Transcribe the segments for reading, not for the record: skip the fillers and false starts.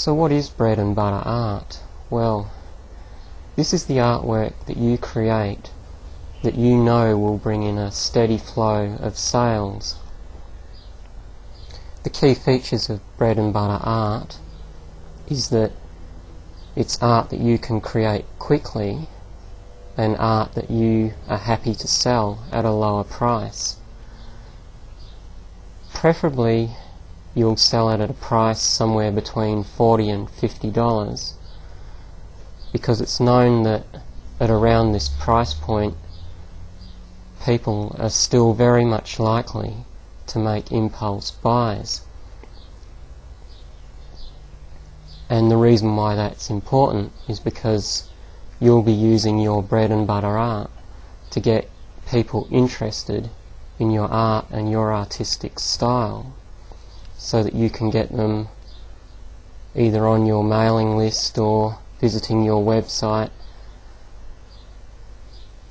So what is bread and butter art? Well, this is the artwork that you create that you know will bring in a steady flow of sales. The key features of bread and butter art is that it's art that you can create quickly and art that you are happy to sell at a lower price. Preferably you'll sell it at a price somewhere between $40 and $50, because it's known that at around this price point people are still very much likely to make impulse buys. And the reason why that's important is because you'll be using your bread and butter art to get people interested in your art and your artistic style, so that you can get them either on your mailing list or visiting your website,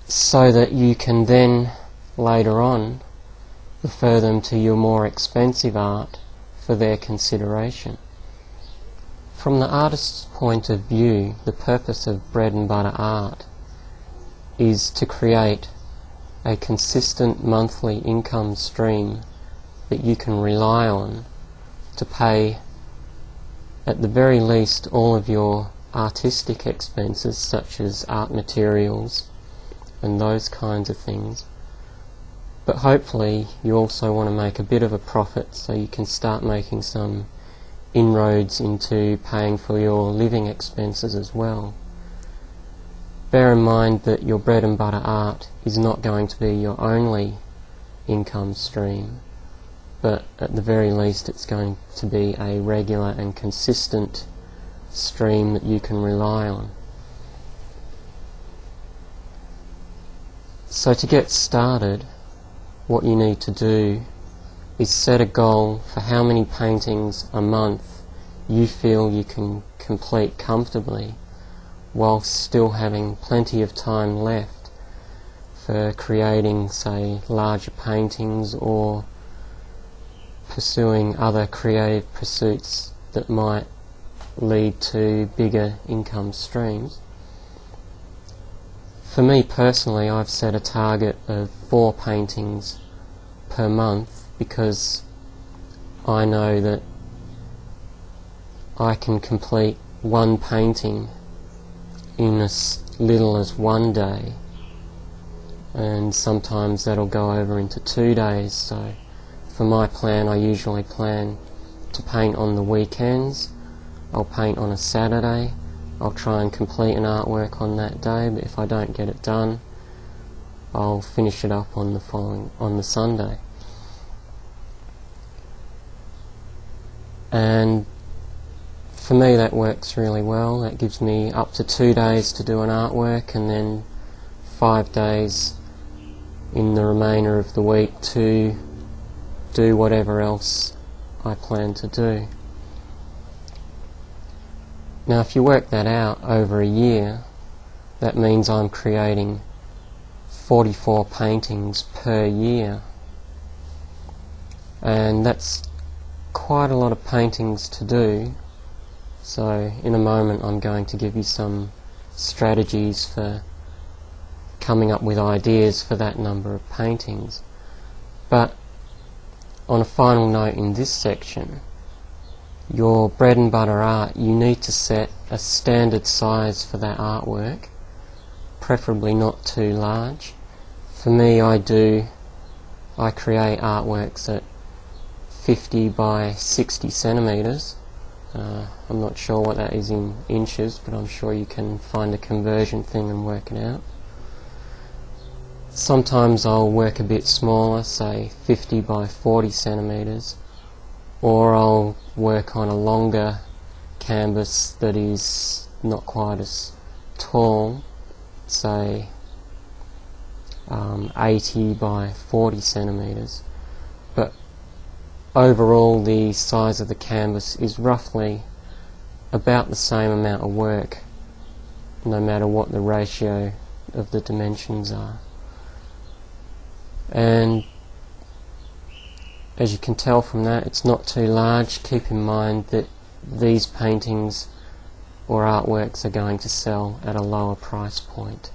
so that you can then later on refer them to your more expensive art for their consideration. From the artist's point of view, the purpose of bread and butter art is to create a consistent monthly income stream that you can rely on to pay at the very least all of your artistic expenses, such as art materials and those kinds of things. But hopefully you also want to make a bit of a profit, so you can start making some inroads into paying for your living expenses as well. Bear in mind that your bread and butter art is not going to be your only income stream, but at the very least it's going to be a regular and consistent stream that you can rely on. So to get started, what you need to do is set a goal for how many paintings a month you feel you can complete comfortably, while still having plenty of time left for creating, say, larger paintings or pursuing other creative pursuits that might lead to bigger income streams. For me personally, I've set a target of 4 paintings per month, because I know that I can complete one painting in as little as 1 day, and sometimes that'll go over into 2 days. So for my plan, I usually plan to paint on the weekends. I'll paint on a Saturday. I'll try and complete an artwork on that day, but if I don't get it done, I'll finish it up on the Sunday. And for me that works really well. That gives me up to 2 days to do an artwork, and then 5 days in the remainder of the week to do whatever else I plan to do. Now if you work that out over a year, that means I'm creating 44 paintings per year, and that's quite a lot of paintings to do. So in a moment I'm going to give you some strategies for coming up with ideas for that number of paintings. But on a final note in this section, your bread and butter art, you need to set a standard size for that artwork, preferably not too large. For me, I create artworks at 50 by 60 centimeters. I'm not sure what that is in inches, but I'm sure you can find a conversion thing and work it out. Sometimes I'll work a bit smaller, say 50 by 40 centimeters, or I'll work on a longer canvas that is not quite as tall, say 80 by 40 centimeters. But overall the size of the canvas is roughly about the same amount of work, no matter what the ratio of the dimensions are. And as you can tell from that, it's not too large. Keep in mind that these paintings or artworks are going to sell at a lower price point.